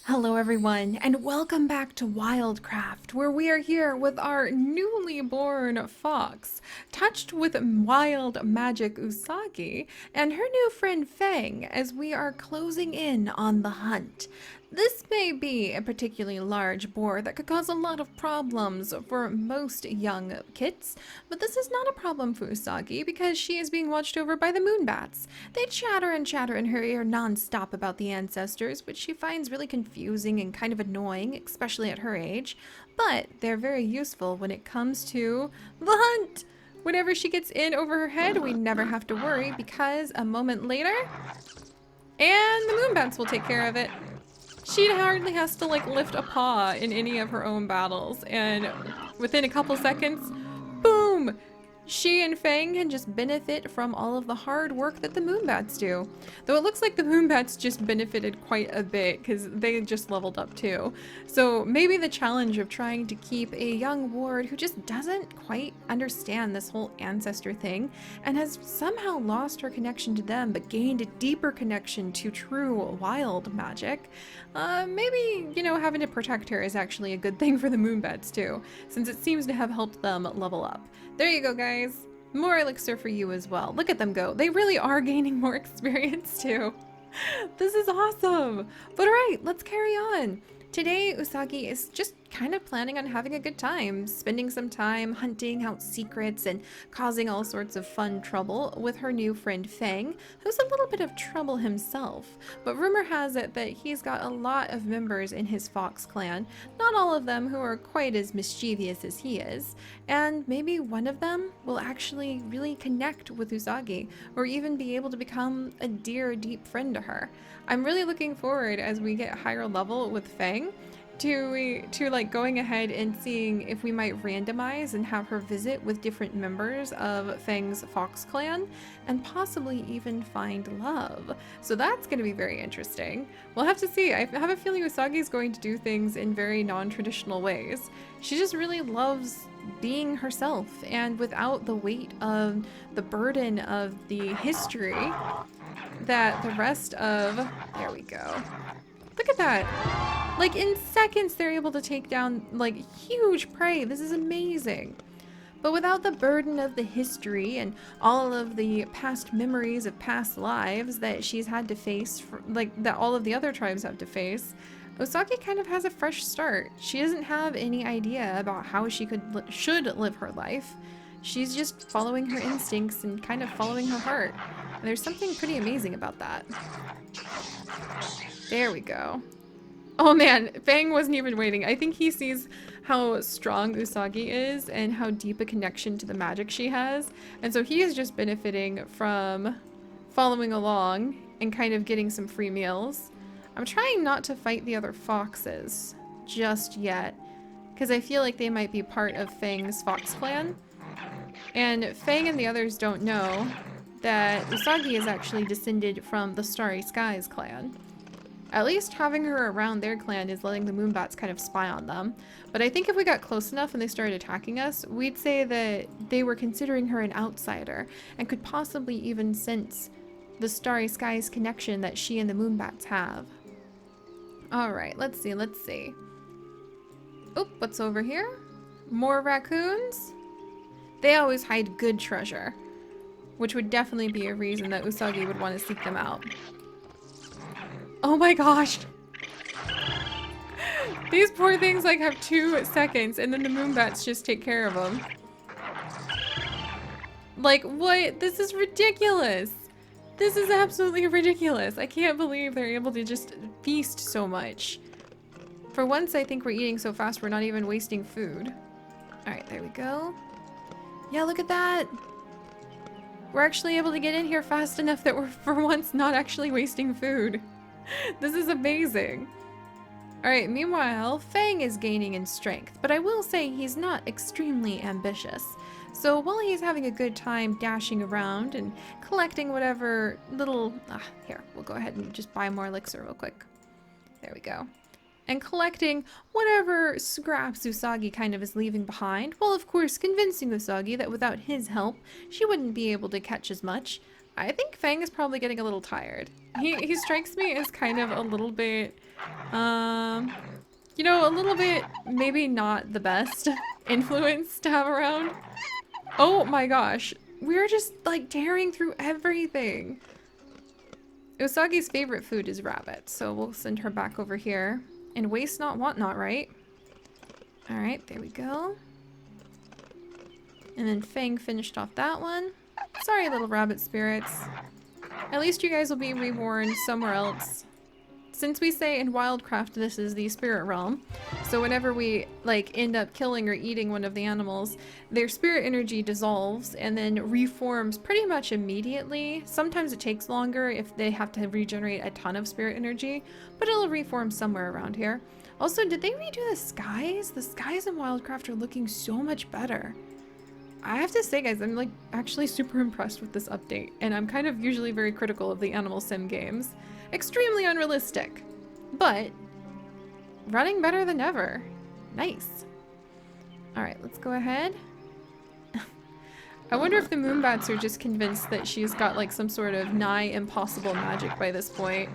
Hello everyone, and welcome back to WildCraft, where we are here with our newly born fox, touched with wild magic Usagi, and her new friend Fang, as we are closing in on the hunt. This may be a particularly large boar that could cause a lot of problems for most young kits, but this is not a problem for Usagi because she is being watched over by the moonbats. They chatter and chatter in her ear non-stop about the ancestors, which she finds really confusing and kind of annoying, especially at her age, but they're very useful when it comes to the hunt. Whenever she gets in over her head, we never have to worry because a moment later, and the moonbats will take care of it. She hardly has to like lift a paw in any of her own battles, and within a couple seconds, boom! She and Fang can just benefit from all of the hard work that the moonbats do. Though it looks like the moonbats just benefited quite a bit because they just leveled up too. So maybe the challenge of trying to keep a young ward who just doesn't quite understand this whole ancestor thing and has somehow lost her connection to them but gained a deeper connection to true wild magic. Maybe, having to protect her is actually a good thing for the moonbats too, since it seems to have helped them level up. There you go, guys. More elixir for you as well. Look at them go. They really are gaining more experience too. This is awesome. But all right, let's carry on. Today, Usagi is just kind of planning on having a good time, spending some time hunting out secrets and causing all sorts of fun trouble with her new friend Fang, who's a little bit of trouble himself. But rumor has it that he's got a lot of members in his fox clan, not all of them who are quite as mischievous as he is, and maybe one of them will actually really connect with Usagi, or even be able to become a dear, deep friend to her. I'm really looking forward as we get higher level with Fang to like going ahead and seeing if we might randomize and have her visit with different members of Fang's fox clan and possibly even find love. So that's going to be very interesting. We'll have to see. I have a feeling Usagi is going to do things in very non-traditional ways. She just really loves being herself and without the weight of the burden of the history that the rest of... There we go. Look at that. Like in seconds they're able to take down like huge prey. This is amazing. But without the burden of the history and all of the past memories of past lives that she's had to face, that all of the other tribes have to face, Usagi kind of has a fresh start. She doesn't have any idea about how she should live her life. She's just following her instincts and kind of following her heart. And there's something pretty amazing about that. There we go. Oh man, Fang wasn't even waiting. I think he sees how strong Usagi is and how deep a connection to the magic she has. And so he is just benefiting from following along and kind of getting some free meals. I'm trying not to fight the other foxes just yet, because I feel like they might be part of Fang's fox clan. And Fang and the others don't know that Usagi is actually descended from the Starry Skies clan. At least having her around their clan is letting the moonbats kind of spy on them. But I think if we got close enough and they started attacking us, we'd say that they were considering her an outsider and could possibly even sense the Starry Skies connection that she and the moonbats have. Alright, let's see. Oh, what's over here? More raccoons? They always hide good treasure, which would definitely be a reason that Usagi would want to seek them out. Oh my gosh! These poor things like have 2 seconds and then the moonbats just take care of them. Like, what? This is ridiculous! This is absolutely ridiculous. I can't believe they're able to just feast so much. For once, I think we're eating so fast we're not even wasting food. Alright, there we go. Yeah, look at that! We're actually able to get in here fast enough that we're for once not actually wasting food. This is amazing. Alright, meanwhile, Fang is gaining in strength, but I will say he's not extremely ambitious. So while he's having a good time dashing around and collecting whatever little... here, we'll go ahead and just buy more elixir real quick. There we go. And collecting whatever scraps Usagi kind of is leaving behind, while of course convincing Usagi that without his help, she wouldn't be able to catch as much. I think Fang is probably getting a little tired. He strikes me as kind of a little bit, you know, a little bit maybe not the best influence to have around. Oh my gosh. We're just like tearing through everything. Usagi's favorite food is rabbit, so we'll send her back over here. And waste not, want not, right? Alright, there we go. And then Fang finished off that one. Sorry, little rabbit spirits. At least you guys will be reborn somewhere else. Since we say in WildCraft this is the spirit realm, so whenever we like end up killing or eating one of the animals, their spirit energy dissolves and then reforms pretty much immediately. Sometimes it takes longer if they have to regenerate a ton of spirit energy, but it'll reform somewhere around here. Also, did they redo the skies? The skies in WildCraft are looking so much better. I have to say, guys, I'm like actually super impressed with this update, and I'm kind of usually very critical of the animal sim games. Extremely unrealistic, but running better than ever. Nice. All right, let's go ahead. I wonder if the Moonbats are just convinced that she's got like some sort of nigh impossible magic by this point.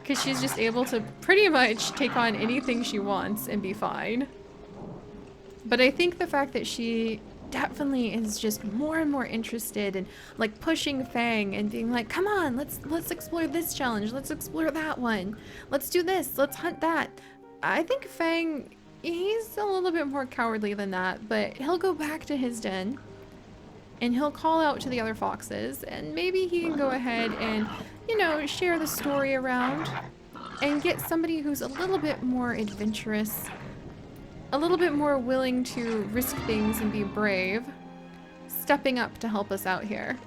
Because she's just able to pretty much take on anything she wants and be fine. But I think the fact that she definitely is just more and more interested in like pushing Fang and being like, come on, let's explore this challenge, let's explore that one, let's do this, let's hunt that. I think Fang, he's a little bit more cowardly than that, but he'll go back to his den and he'll call out to the other foxes, and maybe he can go ahead and, you know, share the story around and get somebody who's a little bit more adventurous, a little bit more willing to risk things and be brave, stepping up to help us out here.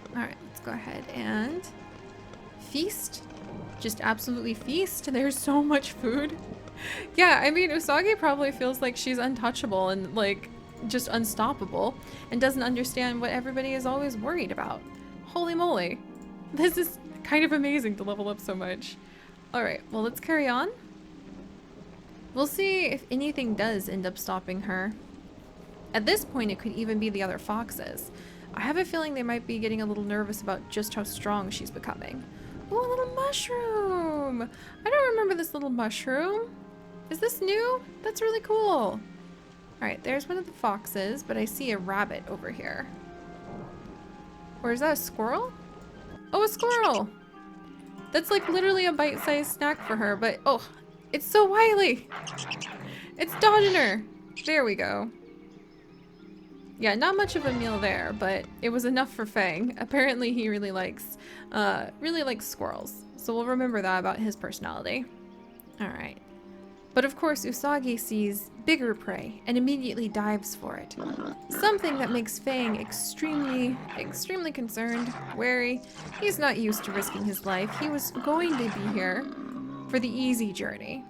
All right, let's go ahead and feast. Just absolutely feast. There's so much food. Yeah, I mean, Usagi probably feels like she's untouchable and like just unstoppable and doesn't understand what everybody is always worried about. Holy moly. This is kind of amazing to level up so much. All right, well, let's carry on. We'll see if anything does end up stopping her. At this point, it could even be the other foxes. I have a feeling they might be getting a little nervous about just how strong she's becoming. Oh, a little mushroom! I don't remember this little mushroom. Is this new? That's really cool. Alright, there's one of the foxes, but I see a rabbit over here. Or is that a squirrel? Oh, a squirrel! That's like literally a bite-sized snack for her, but oh, it's so wily! It's dodging her! There we go. Yeah, not much of a meal there, but it was enough for Fang. Apparently he really likes squirrels. So we'll remember that about his personality. Alright. But of course Usagi sees bigger prey and immediately dives for it. Something that makes Fang extremely concerned, wary. He's not used to risking his life. He was going to be here for the easy journey.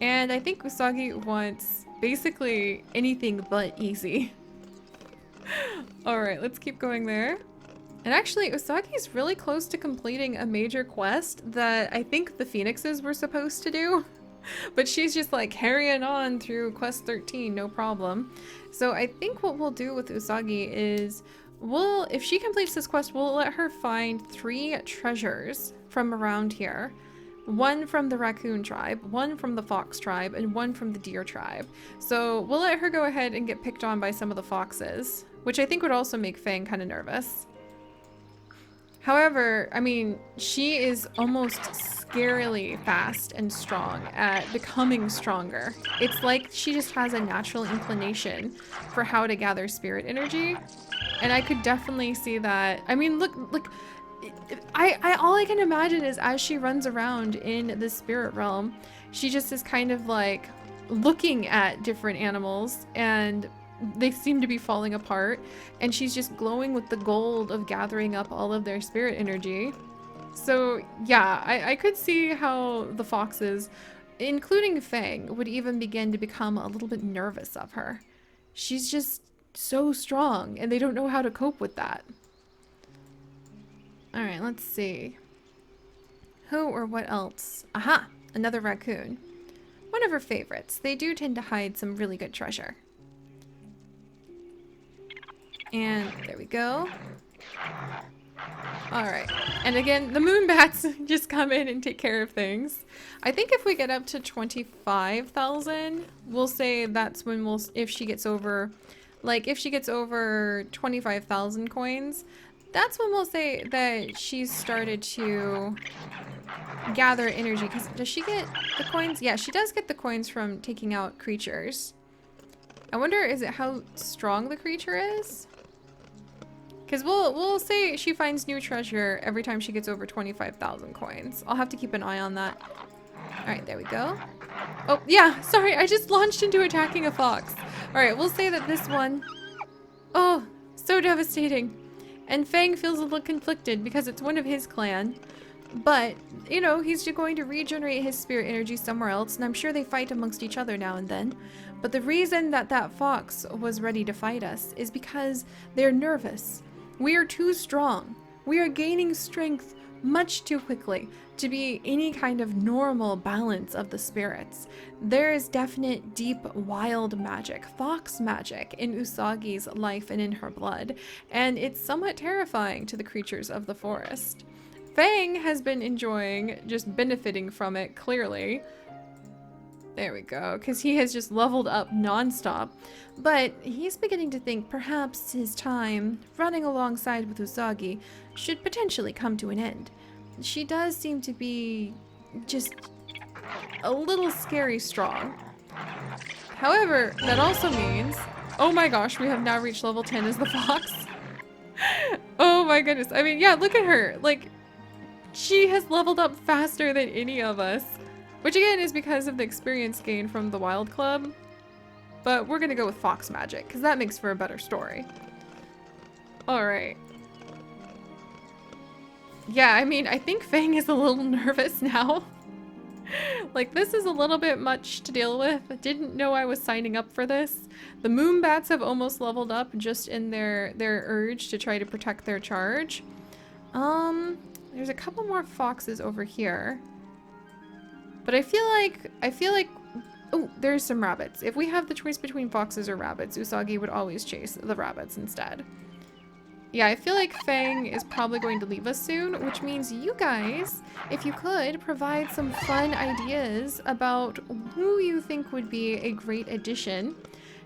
And I think Usagi wants basically anything but easy. Alright, let's keep going there. And actually, Usagi's really close to completing a major quest that I think the Phoenixes were supposed to do. But she's just like carrying on through quest 13, no problem. So I think what we'll do with Usagi is if she completes this quest, we'll let her find 3 treasures from around here. 1 from the raccoon tribe, 1 from the fox tribe, and 1 from the deer tribe. So we'll let her go ahead and get picked on by some of the foxes, which I think would also make Fang kind of nervous. However, I mean, she is almost scarily fast and strong at becoming stronger. It's like she just has a natural inclination for how to gather spirit energy. And I could definitely see that. I mean, look, all I can imagine is as she runs around in the spirit realm, she just is kind of like looking at different animals and they seem to be falling apart, and she's just glowing with the gold of gathering up all of their spirit energy. So yeah, I could see how the foxes, including Fang, would even begin to become a little bit nervous of her. She's just so strong, and they don't know how to cope with that. Alright, let's see. Who or what else? Aha! Another raccoon. One of her favorites. They do tend to hide some really good treasure. And there we go. Alright. And again, the moon bats just come in and take care of things. I think if we get up to 25,000, we'll say that's when we'll, if she gets over, like if she gets over 25,000 coins, that's when we'll say that she's started to gather energy. Because does she get the coins? Yeah, she does get the coins from taking out creatures. I wonder, is it how strong the creature is? Because we'll say she finds new treasure every time she gets over 25,000 coins. I'll have to keep an eye on that. Alright, there we go. Oh, yeah, sorry, I just launched into attacking a fox. Alright, we'll say that this one... Oh, so devastating. And Fang feels a little conflicted because it's one of his clan. But, you know, he's going to regenerate his spirit energy somewhere else, and I'm sure they fight amongst each other now and then. But the reason that that fox was ready to fight us is because they're nervous. We are too strong. We are gaining strength much too quickly to be any kind of normal balance of the spirits. There is definite deep wild magic, fox magic, in Usagi's life and in her blood, and it's somewhat terrifying to the creatures of the forest. Fang has been enjoying, just benefiting from it, clearly. There we go, because he has just leveled up nonstop. But he's beginning to think perhaps his time running alongside with Usagi should potentially come to an end. She does seem to be just a little scary strong. However, that also means, oh my gosh, we have now reached level 10 as the fox. Oh my goodness. I mean, yeah, look at her. Like, she has leveled up faster than any of us. Which again is because of the experience gained from the Wild Club. But we're gonna go with Fox Magic, because that makes for a better story. Alright. Yeah, I mean, I think Fang is a little nervous now. Like, this is a little bit much to deal with. I didn't know I was signing up for this. The Moonbats have almost leveled up just in their urge to try to protect their charge. There's a couple more foxes over here. But I feel like, oh, there's some rabbits. If we have the choice between foxes or rabbits, Usagi would always chase the rabbits instead. Yeah, I feel like Fang is probably going to leave us soon, which means you guys, if you could, provide some fun ideas about who you think would be a great addition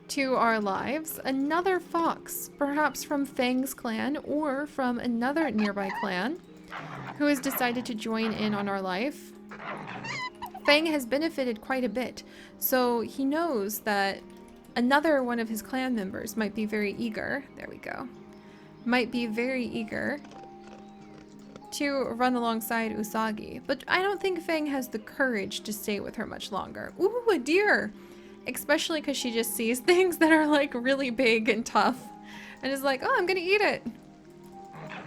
to our lives. Another fox, perhaps from Fang's clan or from another nearby clan, who has decided to join in on our life. Fang has benefited quite a bit, so he knows that another one of his clan members might be very eager. There we go. Might be very eager to run alongside Usagi, but I don't think Fang has the courage to stay with her much longer. Ooh, a deer! Especially because she just sees things that are like really big and tough and is like, oh, I'm gonna eat it.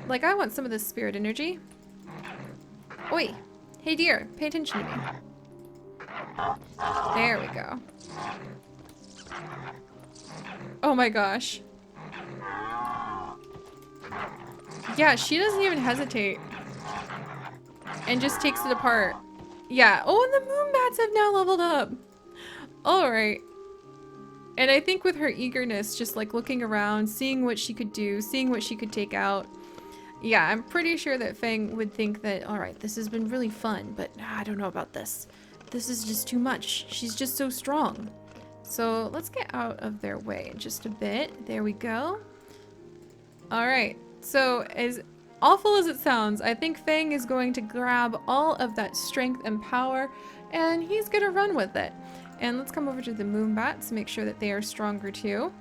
Like, I want some of this spirit energy. Oi! Hey deer, pay attention to me. There we go. Oh my gosh. Yeah, she doesn't even hesitate. And just takes it apart. Yeah. Oh, and the Moonbats have now leveled up. Alright. And I think with her eagerness, just like looking around, seeing what she could do, seeing what she could take out. Yeah, I'm pretty sure that Fang would think that, alright, this has been really fun, but I don't know about this. This is just too much. She's just so strong. So let's get out of their way just a bit. There we go. Alright, so as awful as it sounds, I think Fang is going to grab all of that strength and power, and he's gonna run with it. And let's come over to the Moonbats, make sure that they are stronger too.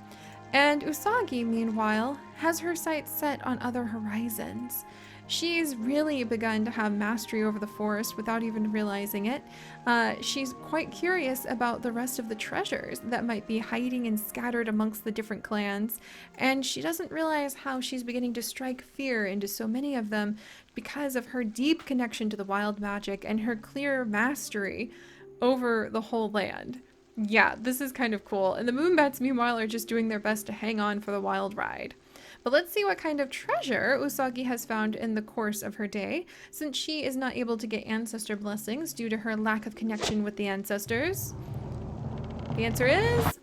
And Usagi, meanwhile, has her sights set on other horizons. She's really begun to have mastery over the forest without even realizing it. She's quite curious about the rest of the treasures that might be hiding and scattered amongst the different clans, and she doesn't realize how she's beginning to strike fear into so many of them because of her deep connection to the wild magic and her clear mastery over the whole land. Yeah, this is kind of cool. And the Moonbats, meanwhile, are just doing their best to hang on for the wild ride. But let's see what kind of treasure Usagi has found in the course of her day, since she is not able to get ancestor blessings due to her lack of connection with the ancestors. The answer is...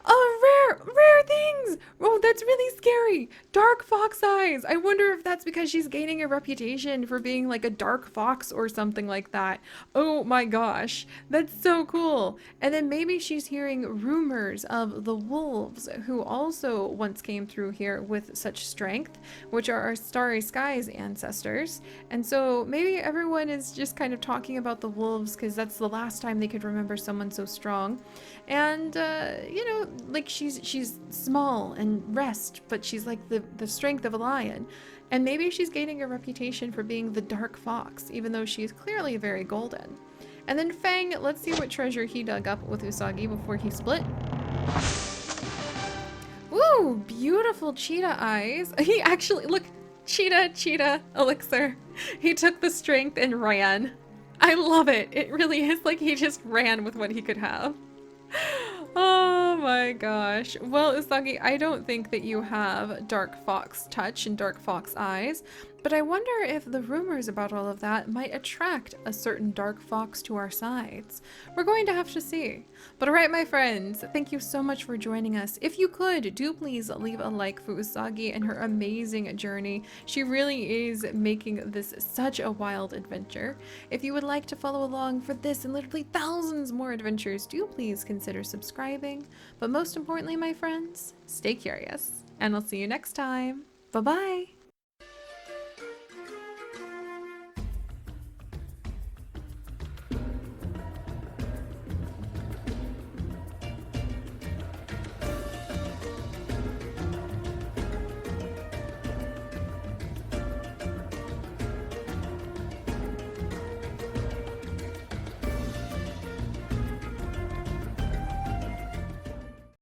a rare thing! fangs! Oh, that's really scary. Dark fox eyes. I wonder if that's because she's gaining a reputation for being like a dark fox or something like that. Oh my gosh, that's so cool. And then maybe she's hearing rumors of the wolves who also once came through here with such strength, which are our Starry Skies ancestors. And so maybe everyone is just kind of talking about the wolves because that's the last time they could remember someone so strong. And you know, like she's small and rest, but she's like the strength of a lion. And maybe she's gaining a reputation for being the dark fox, even though she is clearly very golden. And then Fang, let's see what treasure he dug up with Usagi before he split. Ooh, beautiful cheetah eyes. He actually, look, cheetah elixir. He took the strength and ran. I love it. It really is like he just ran with what he could have. Oh my gosh. Well, Usagi, I don't think that you have dark fox touch and dark fox eyes, but I wonder if the rumors about all of that might attract a certain dark fox to our sides. We're going to have to see. But alright, my friends, thank you so much for joining us. If you could, do please leave a like for Usagi and her amazing journey. She really is making this such a wild adventure. If you would like to follow along for this and literally thousands more adventures, do please consider subscribing. But most importantly, my friends, stay curious, and I'll see you next time. Bye-bye!